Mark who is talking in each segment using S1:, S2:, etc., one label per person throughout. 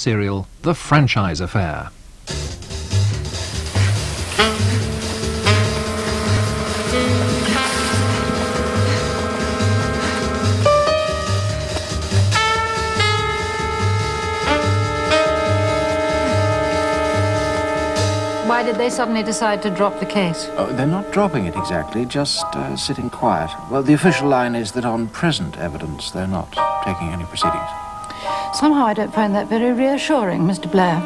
S1: serial The Franchise Affair.
S2: Why did they suddenly decide to drop the case?
S3: Oh, they're not dropping it exactly, just sitting quiet. Well, the official line is that on present evidence, they're not taking any proceedings.
S2: Somehow I don't find that very reassuring, Mr. Blair.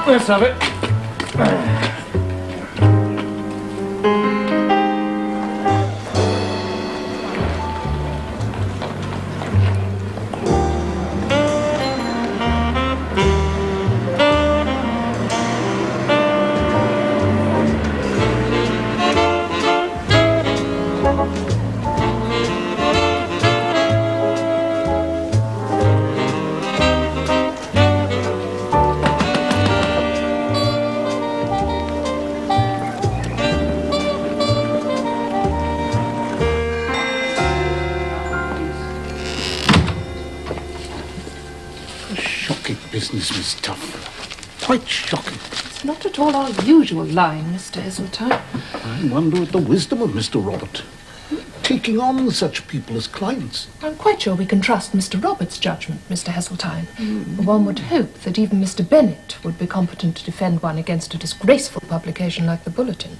S4: Let's have it. Business, Miss Tough. Quite shocking.
S5: It's not at all our usual line, Mr. Heseltine.
S4: I wonder at the wisdom of Mr. Robert. Taking on such people as clients.
S5: I'm quite sure we can trust Mr. Robert's judgment, Mr. Heseltine. One would hope that even Mr. Bennet would be competent to defend one against a disgraceful publication like the Bulletin.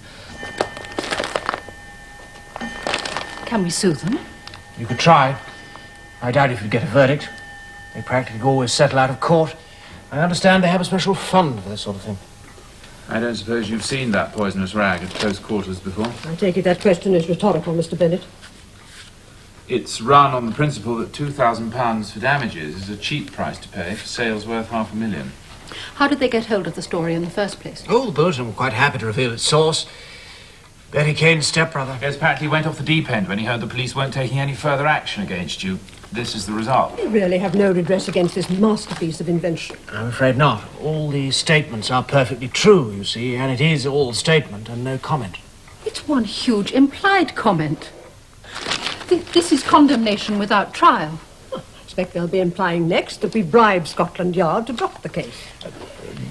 S2: Can we sue them?
S6: You could try. I doubt if you'd get a verdict. They practically always settle out of court. I understand they have a special fund for this sort of thing.
S7: I don't suppose you've seen that poisonous rag at close quarters before?
S8: I take it that question is rhetorical, Mr. Bennet.
S7: It's run on the principle that £2,000 for damages is a cheap price to pay for sales worth £500,000.
S2: How did they get hold of the story in the first place?
S6: Oh, the Bulletin were quite happy to reveal its source. Betty Kane's stepbrother.
S7: Yes, apparently went off the deep end when he heard the police weren't taking any further action against you. This is the result.
S8: You really have no redress against this masterpiece of invention.
S6: I'm afraid not. All the statements are perfectly true, you see, and it is all statement and no comment.
S2: It's one huge implied comment. This is condemnation without trial.
S8: I expect they'll be implying next that we bribed Scotland Yard to drop the case.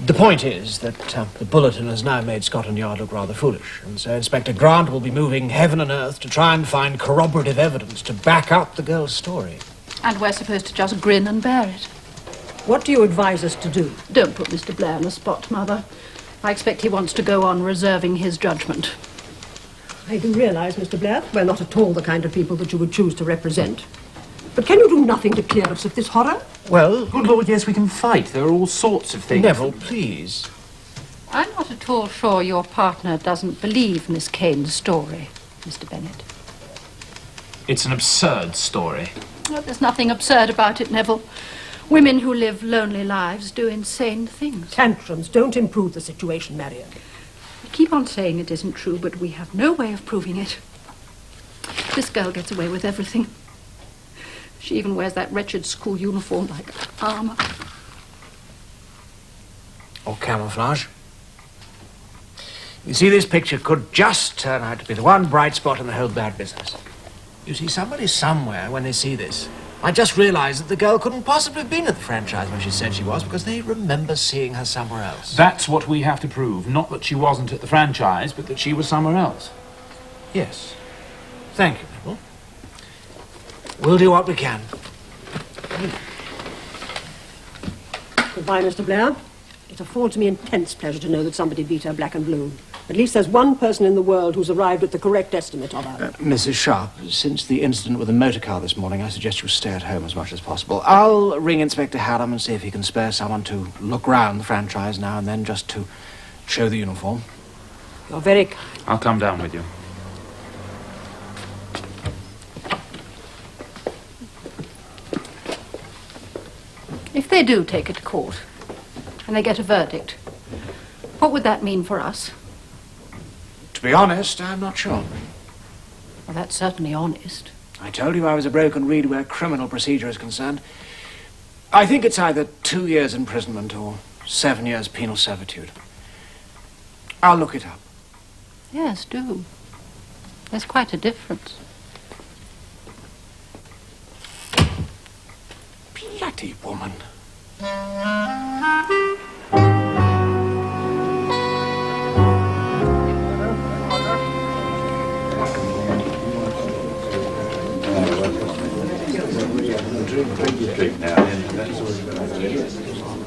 S6: The point is that the Bulletin has now made Scotland Yard look rather foolish, and so Inspector Grant will be moving heaven and earth to try and find corroborative evidence to back up the girl's story.
S2: And we're supposed to just grin and bear it.
S8: What do you advise us to do?
S2: Don't put Mr. Blair on the spot, Mother. I expect he wants to go on reserving his judgment.
S8: I do realise, Mr. Blair, we're not at all the kind of people that you would choose to represent. But can you do nothing to clear us of this horror?
S6: Well,
S7: Good Lord, yes, we can fight. There are all sorts of things.
S6: Neville, please.
S2: I'm not at all sure your partner doesn't believe Miss Kane's story, Mr. Bennet.
S7: It's an absurd story.
S2: Well, there's nothing absurd about it, Neville. Women who live lonely lives do insane things.
S8: Tantrums don't improve the situation, Marion.
S2: We keep on saying it isn't true, but we have no way of proving it. This girl gets away with everything. She even wears that wretched school uniform like armor.
S6: Or camouflage. You see, this picture could just turn out to be the one bright spot in the whole bad business. You see, somebody somewhere, when they see this, might just realise that the girl couldn't possibly have been at the franchise when she said she was, because they remember seeing her somewhere else.
S7: That's what we have to prove. Not that she wasn't at the franchise, but that she was somewhere else.
S6: Yes. Thank you, Neville. We'll do what we can.
S8: Goodbye, Mr. Blair. It affords me intense pleasure to know that somebody beat her black and blue. At least there's one person in the world who's arrived at the correct estimate of her.
S3: Mrs. Sharp, since the incident with the motor car this morning, I suggest you stay at home as much as possible. I'll ring Inspector Hallam and see if he can spare someone to look round the franchise now and then, just to show the uniform.
S8: You're very kind.
S7: I'll come down with you.
S2: If they do take it to court, and they get a verdict, what would that mean for us?
S3: To be honest, I'm not sure.
S2: Well, that's certainly honest.
S3: I told you I was a broken reed where criminal procedure is concerned. I think it's either 2 years imprisonment or 7 years penal servitude. I'll look it up.
S2: Yes, do. There's quite a difference.
S3: Bloody woman.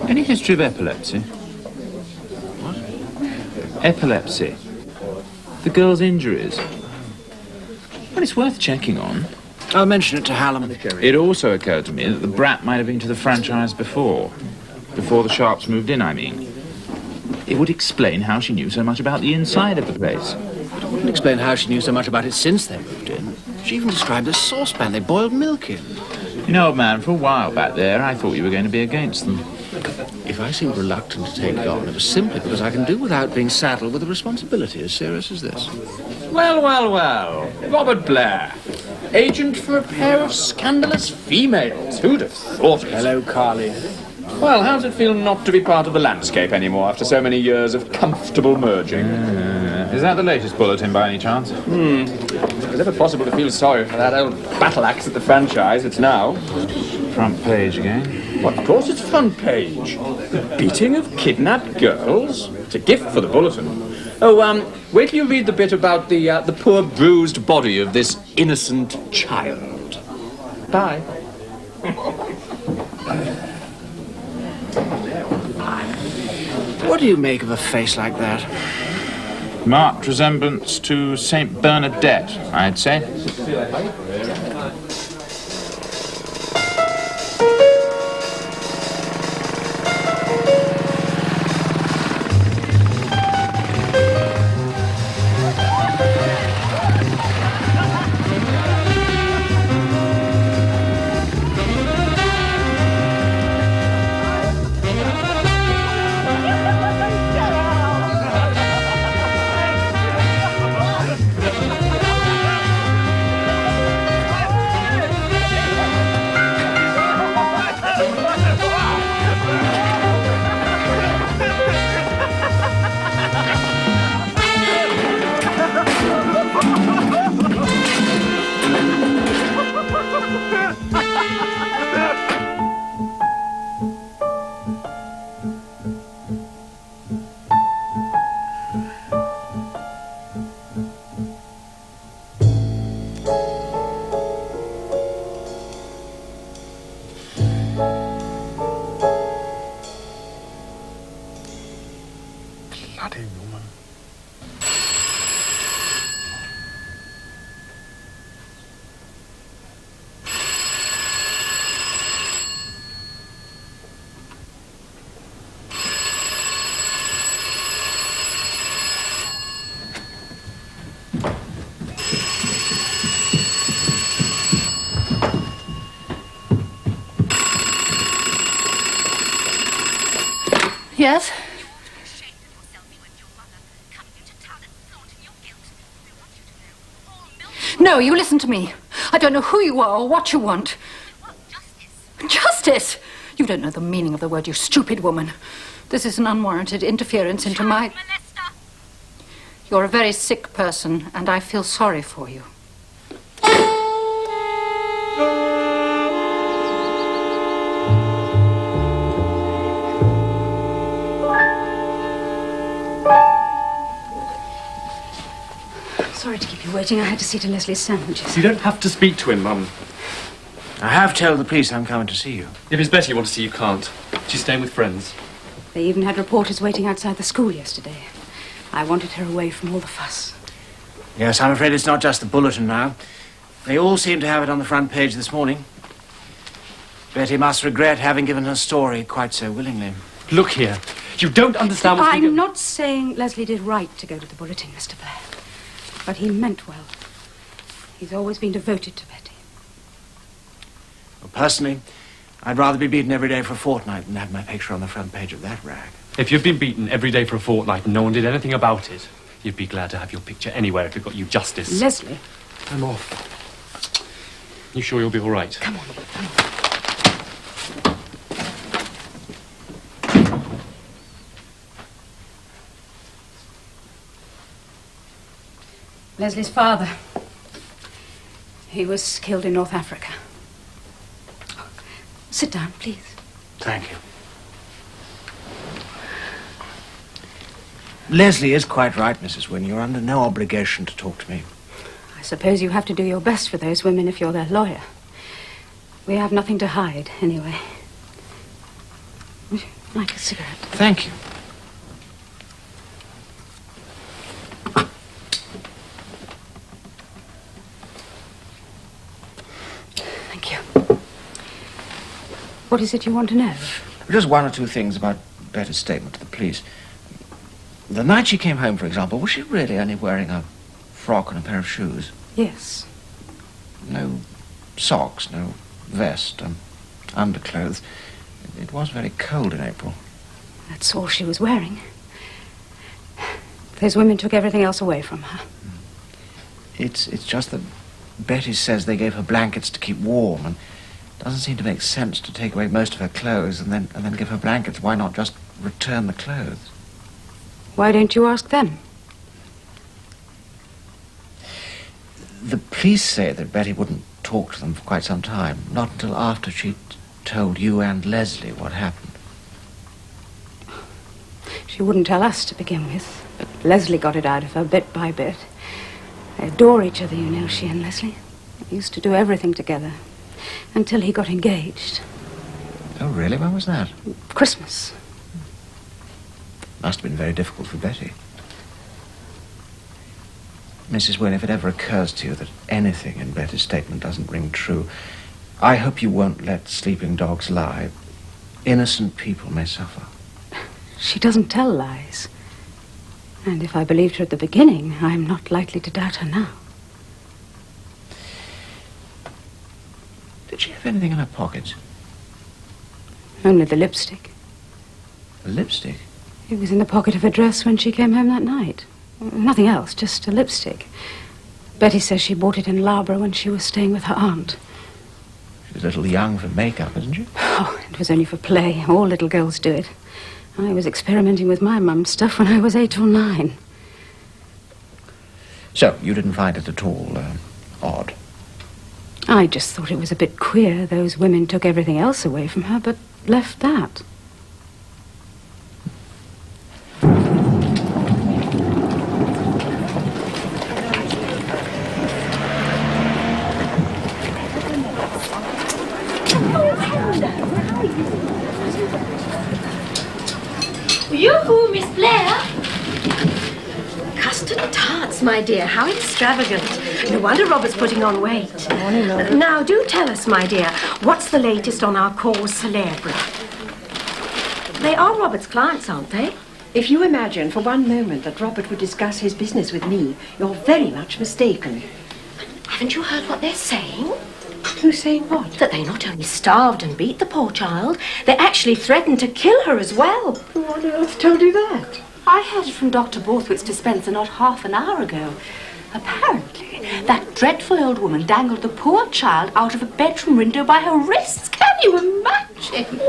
S7: Any history of epilepsy? What? Epilepsy. The girl's injuries. Well, it's worth checking on.
S3: I'll mention it to Hallam.
S7: It also occurred to me that the brat might have been to the franchise before. Before the Sharps moved in, I mean. It would explain how she knew so much about the inside of the place.
S3: It wouldn't explain how she knew so much about it since they moved in. She even described the saucepan they boiled milk in.
S7: You know, old man, for a while back there, I thought you were going to be against them.
S4: If I seemed reluctant to take it on, it was simply because I can do without being saddled with a responsibility as serious as this.
S9: Well, well, well. Robert Blair. Agent for a pair of scandalous females. Who'd have thought it?
S3: Hello, Carly.
S9: Well, how's it feel not to be part of the landscape anymore after so many years of comfortable merging?
S7: Is that the latest bulletin by any chance?
S9: If it's ever possible to feel sorry for that old battle axe at the franchise, it's now.
S7: Front page again.
S9: Well, of course it's front page. The beating of kidnapped girls. It's a gift for the bulletin. Oh, wait till you read the bit about the poor bruised body of this innocent child. Bye.
S3: What do you make of a face like that?
S7: Marked resemblance to Saint Bernadette, I'd say.
S4: Bloody woman.
S2: Yes? No, you listen to me. I don't know who you are or what you want. Justice? You don't know the meaning of the word, you stupid woman. This is an unwarranted interference into my... You're a very sick person, and I feel sorry for you. Sorry to keep you waiting. I had to see to Leslie's sandwiches.
S10: You don't have to speak to him, Mum.
S3: I have told the police I'm coming to see you.
S10: If it's better you want to see, you can't. She's staying with friends.
S2: They even had reporters waiting outside the school yesterday. I wanted her away from all the fuss.
S3: Yes, I'm afraid it's not just the bulletin now. They all seem to have it on the front page this morning. Betty must regret having given her story quite so willingly.
S10: Look here. You don't understand what's
S2: I'm not saying Leslie did right to go to the bulletin, Mr. Blair. But he meant well. He's always been devoted to Betty.
S3: Well, personally, I'd rather be beaten every day for a fortnight than have my picture on the front page of that rag.
S10: If you'd been beaten every day for a fortnight and no one did anything about it, you'd be glad to have your picture anywhere if it got you justice.
S8: Leslie.
S10: I'm off. You sure you'll be all right?
S8: Come on.
S2: Leslie's father. He was killed in North Africa. Sit down, please.
S3: Thank you. Leslie is quite right, Mrs. Wynne. You're under no obligation to talk to me.
S2: I suppose you have to do your best for those women if you're their lawyer. We have nothing to hide, anyway. Would you like a cigarette?
S3: Thank you.
S2: Thank you. What is it you want to know?
S3: Just one or two things about Betty's statement to the police. The night she came home, for example, was she really only wearing a frock and a pair of shoes?
S2: Yes.
S3: No socks, no vest, underclothes. It was very cold in April.
S2: That's all she was wearing. Those women took everything else away from her.
S3: It's just that Betty says they gave her blankets to keep warm, and it doesn't seem to make sense to take away most of her clothes and then give her blankets. Why not just return the clothes?
S2: Why don't you ask them?
S3: The police say that Betty wouldn't talk to them for quite some time, not until after she'd told you and Leslie what happened.
S2: She wouldn't tell us to begin with, but Leslie got it out of her bit by bit. They adore each other, you know, she and Leslie. They used to do everything together, until he got engaged.
S3: Oh, really? When was that?
S2: Christmas.
S3: Must have been very difficult for Betty. Mrs. Wynne, if it ever occurs to you that anything in Betty's statement doesn't ring true, I hope you won't let sleeping dogs lie. Innocent people may suffer.
S2: She doesn't tell lies. And if I believed her at the beginning, I'm not likely to doubt her now.
S3: Did she have anything in her pockets?
S2: Only the lipstick.
S3: A lipstick?
S2: It was in the pocket of her dress when she came home that night. Nothing else, just a lipstick. Betty says she bought it in Loughborough when she was staying with her aunt.
S3: She's a little young for makeup, isn't she?
S2: Oh, it was only for play. All little girls do it. I was experimenting with my mum's stuff when I was 8 or 9.
S3: So, you didn't find it at all odd?
S2: I just thought it was a bit queer. Those women took everything else away from her, but left that.
S11: Yoo-hoo, Miss Blair! Custard tarts, my dear. How extravagant. No wonder Robert's putting on weight. Now, do tell us, my dear, what's the latest on our cause célèbre? They are Robert's clients, aren't they?
S8: If you imagine for one moment that Robert would discuss his business with me, you're very much mistaken.
S11: Haven't you heard what they're saying?
S8: Who's saying what?
S11: That they not only starved and beat the poor child, they actually threatened to kill her as well.
S8: Who on earth told you that?
S11: I heard it from Dr. Borthwick's dispenser not half an hour ago. Apparently, that dreadful old woman dangled the poor child out of a bedroom window by her wrists. Can you imagine?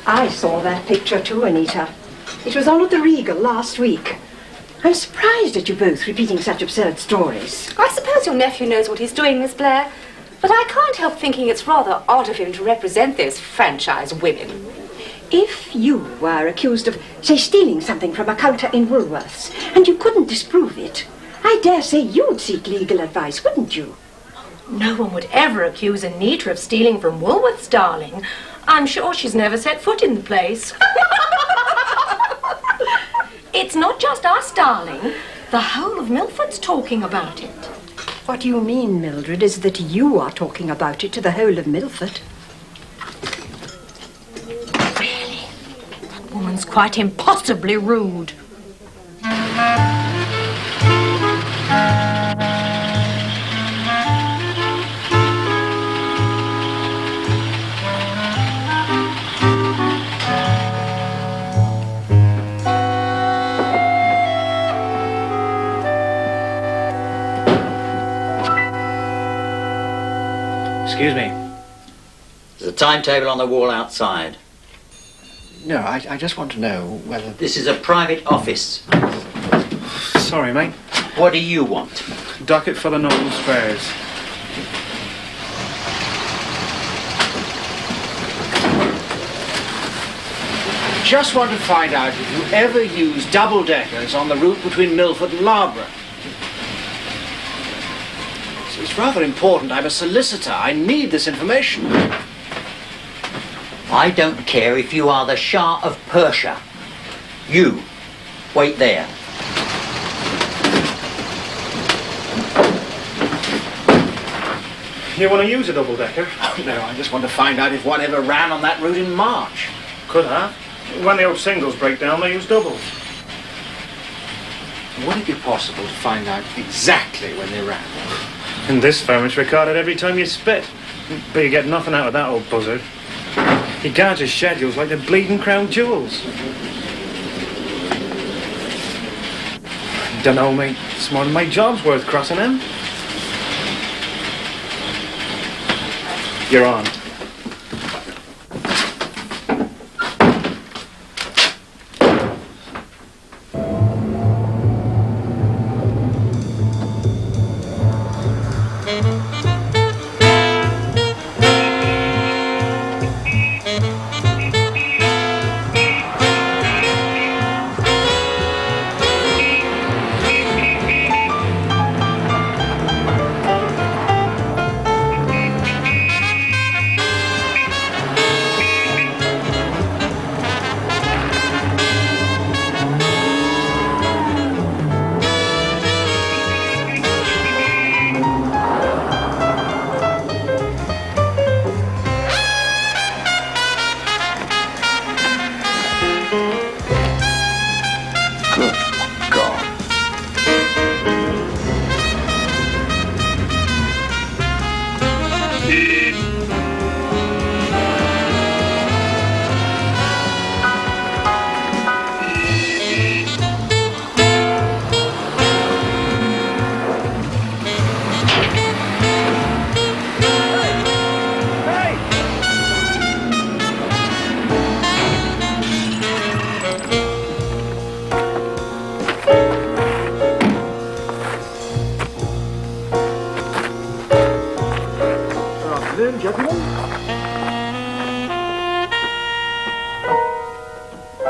S8: I saw that picture too, Anita. It was on at the Regal last week. I'm surprised at you both repeating such absurd stories.
S11: I suppose your nephew knows what he's doing, Miss Blair. But I can't help thinking it's rather odd of him to represent those franchise women.
S8: If you were accused of, say, stealing something from a counter in Woolworths, and you couldn't disprove it, I dare say you'd seek legal advice, wouldn't you?
S11: No one would ever accuse Anita of stealing from Woolworths, darling. I'm sure she's never set foot in the place. It's not just us, darling. The whole of Milford's talking about it.
S8: What you mean, Mildred, is that you are talking about it to the whole of Milford.
S11: Really? That woman's quite impossibly rude.
S6: Excuse me.
S12: There's a timetable on the wall outside.
S6: No, I just want to know whether...
S12: This is a private office.
S13: Sorry, mate.
S12: What do you want?
S13: Docket for the Northern Spares.
S6: Just want to find out if you ever use double-deckers on the route between Milford and Loughborough. It's rather important. I'm a solicitor. I need this information.
S12: I don't care if you are the Shah of Persia. You, wait there.
S13: You want to use a double-decker?
S6: Oh, no, I just want to find out if one ever ran on that route in March.
S13: Could have. When the old singles break down, they use doubles.
S6: Would it be possible to find out exactly when they ran?
S13: In this firm, it's recorded every time you spit. But you get nothing out of that old buzzard. He guards his schedules like the bleeding crown jewels. Dunno, mate. It's more than my job's worth crossing him. You're on.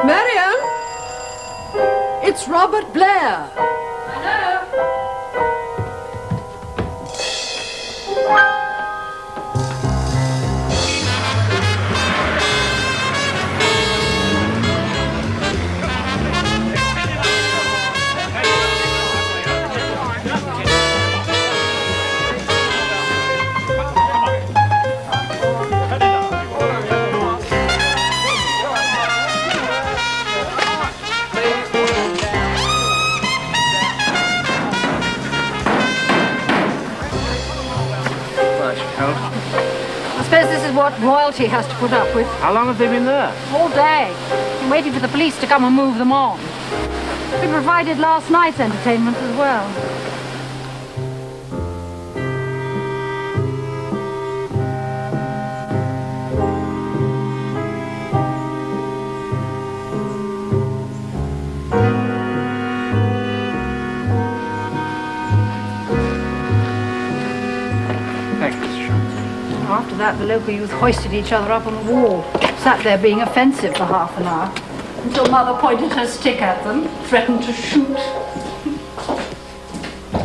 S8: Marian! It's Robert Blair.
S2: I suppose this is what royalty has to put up with.
S6: How long have they been there?
S2: All day. Been waiting for the police to come and move them on. We provided last night's entertainment as well. After that, the local youth hoisted each other up on the wall, sat there being offensive for half an hour, until Mother pointed her stick at them, threatened to shoot.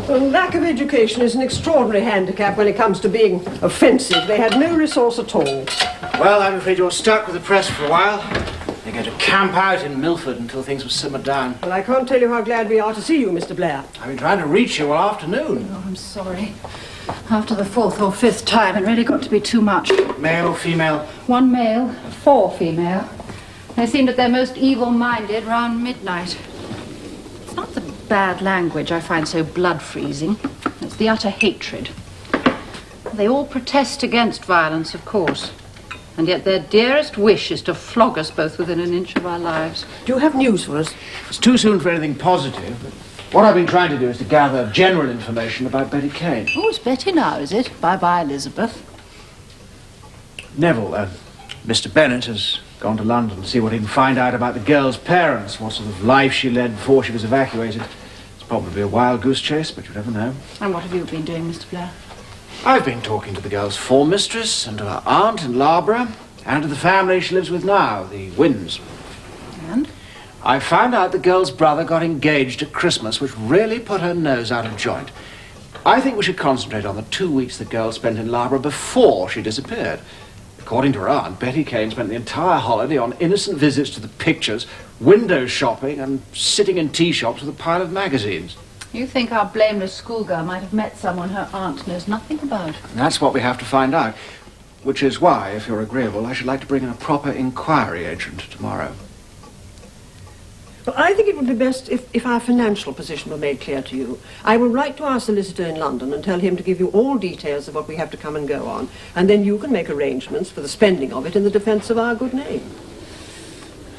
S8: Well, lack of education is an extraordinary handicap when it comes to being offensive. They had no resource at all.
S6: Well, I'm afraid you're stuck with the press for a while. They're going to camp out in Milford until things will simmer down.
S8: Well, I can't tell you how glad we are to see you, Mr. Blair.
S6: I've been trying to reach you all afternoon.
S2: Oh, I'm sorry. After the fourth or fifth time, it really got to be too much.
S6: Male or female?
S2: 1 male, 4 female. They seemed at their most evil-minded round midnight. It's not the bad language I find so blood-freezing. It's the utter hatred. They all protest against violence, of course. And yet their dearest wish is to flog us both within an inch of our lives.
S8: Do you have news for us?
S6: It's too soon for anything positive, but what I've been trying to do is to gather general information about Betty Kane.
S2: Oh, it's Betty now, is it? Bye-bye, Elizabeth.
S6: Neville, Mr. Bennett has gone to London to see what he can find out about the girl's parents, what sort of life she led before she was evacuated. It's probably a wild goose chase, but you never know.
S2: And what have you been doing, Mr. Blair?
S6: I've been talking to the girl's form mistress and to her aunt in Loughborough, and to the family she lives with now, the Wynns.
S2: And?
S6: I found out the girl's brother got engaged at Christmas, which really put her nose out of joint. I think we should concentrate on the 2 weeks the girl spent in Loughborough before she disappeared. According to her aunt, Betty Kane spent the entire holiday on innocent visits to the pictures, window shopping, and sitting in tea shops with a pile of magazines.
S2: You think our blameless schoolgirl might have met someone her aunt knows nothing about?
S6: And that's what we have to find out. Which is why, if you're agreeable, I should like to bring in a proper inquiry agent tomorrow.
S8: Well, I think it would be best if our financial position were made clear to you. I will write to our solicitor in London and tell him to give you all details of what we have to come and go on, and then you can make arrangements for the spending of it in the defence of our good name.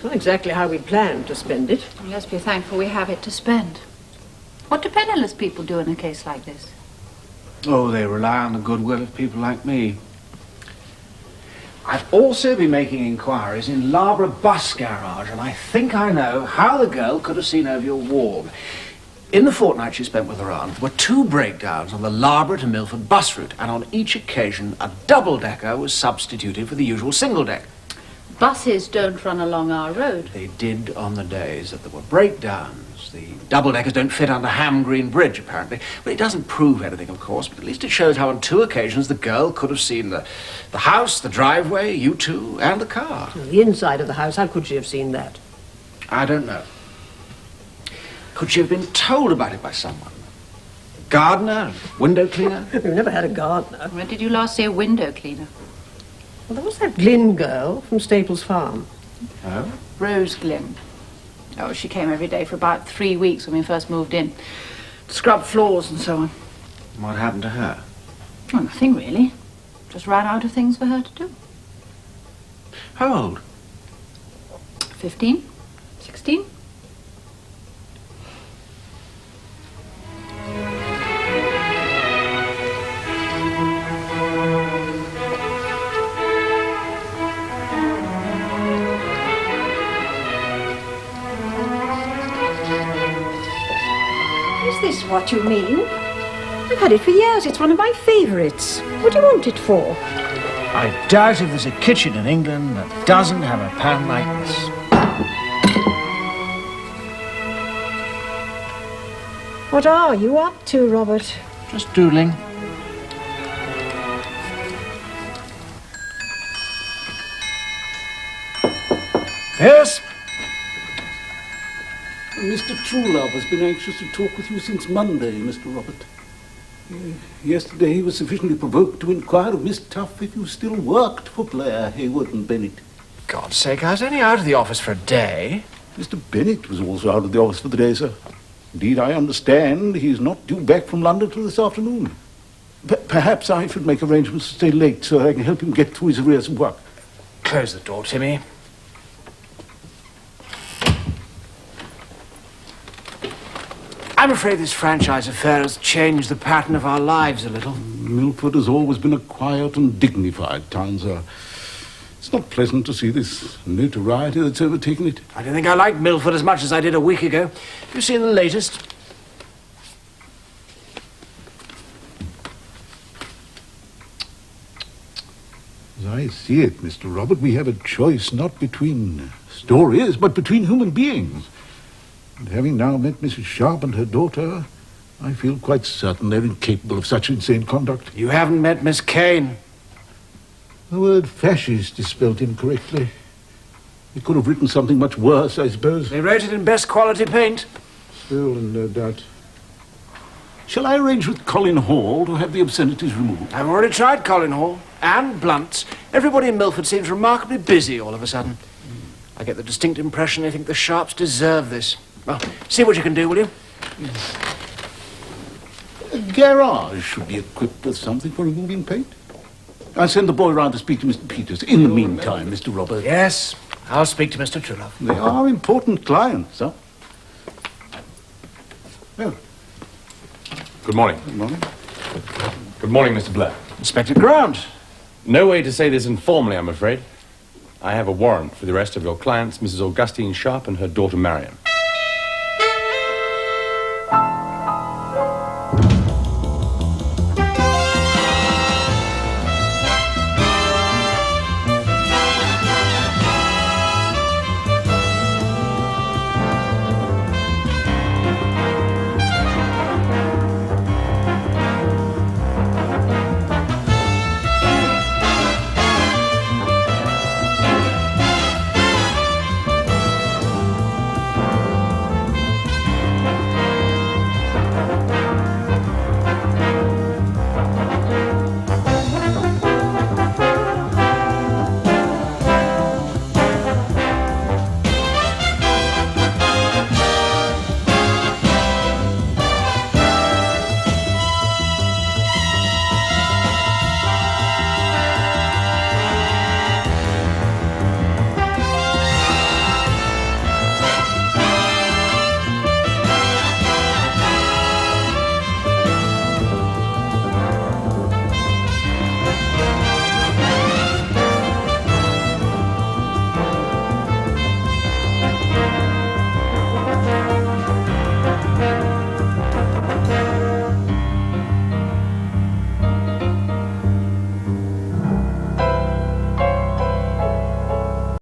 S8: Not exactly how we planned to spend it.
S2: Let's be thankful we have it to spend. What do penniless people do in a case like this?
S6: Oh, they rely on the goodwill of people like me. I've also been making inquiries in Loughborough bus garage, and I think I know how the girl could have seen over your wall. In the fortnight she spent with her aunt, there were 2 breakdowns on the Loughborough to Milford bus route, and on each occasion a double-decker was substituted for the usual single-deck.
S2: Buses don't run along our road.
S6: They did on the days that there were breakdowns. The double-deckers don't fit under Ham Green Bridge, apparently. But it doesn't prove anything, of course, but at least it shows how on 2 occasions the girl could have seen the house, the driveway, you two, and the car.
S8: The inside of the house, how could she have seen that?
S6: I don't know. Could she have been told about it by someone? A gardener? A window cleaner?
S8: We've never had a gardener.
S2: When did you last see a window cleaner?
S8: Well, there was that Glynn girl from Staples Farm.
S6: Oh?
S2: Rose Glynn. Oh, she came every day for about 3 weeks when we first moved in. Scrub floors and so on.
S6: What happened to her?
S2: Oh, nothing really. Just ran out of things for her to do.
S6: How old?
S2: 15? 16?
S11: Is this what you mean? I've had it for years. It's one of my favourites. What do you want it for?
S6: I doubt if there's a kitchen in England that doesn't have a pan like this.
S11: What are you up to, Robert?
S6: Just doodling. Yes?
S14: Mr. Truelove has been anxious to talk with you since Monday, Mr. Robert. Yesterday he was sufficiently provoked to inquire of Miss Tuff if you still worked for Blair, Hayward and Bennett.
S6: God's sake, I was only out of the office for a day.
S14: Mr. Bennett was also out of the office for the day, sir. Indeed, I understand he's not due back from London till this afternoon. Perhaps I should make arrangements to stay late so I can help him get through his arrears of work.
S6: Close the door, Timmy. I'm afraid this franchise affair has changed the pattern of our lives a little.
S14: Milford has always been a quiet and dignified town, sir. It's not pleasant to see this notoriety that's overtaken it.
S6: I don't think I like Milford as much as I did a week ago. Have you seen the latest?
S14: As I see it, Mr. Robert, we have a choice not between stories, but between human beings. And having now met Mrs. Sharp and her daughter, I feel quite certain they're incapable of such insane conduct.
S6: You haven't met Miss Kane.
S14: The word fascist is spelt incorrectly. They could have written something much worse, I suppose.
S6: They wrote it in best quality paint.
S14: Still, no doubt. Shall I arrange with Colin Hall to have the obscenities removed?
S6: I've already tried Colin Hall and Blunt's. Everybody in Milford seems remarkably busy all of a sudden. I get the distinct impression they think the Sharps deserve this. Well, see what you can do, will you?
S14: A garage should be equipped with something for removing paint. I'll send the boy round to speak to Mr. Peters. In the meantime, Mr. Robert.
S6: Yes, I'll speak to Mr. Truelove.
S14: They are important clients, huh? Well.
S15: Good morning.
S14: Good morning.
S15: Good morning, Mr. Blair.
S6: Inspector Grant.
S15: No way to say this informally, I'm afraid. I have a warrant for the arrest of your clients, Mrs. Augustine Sharp and her daughter Marion.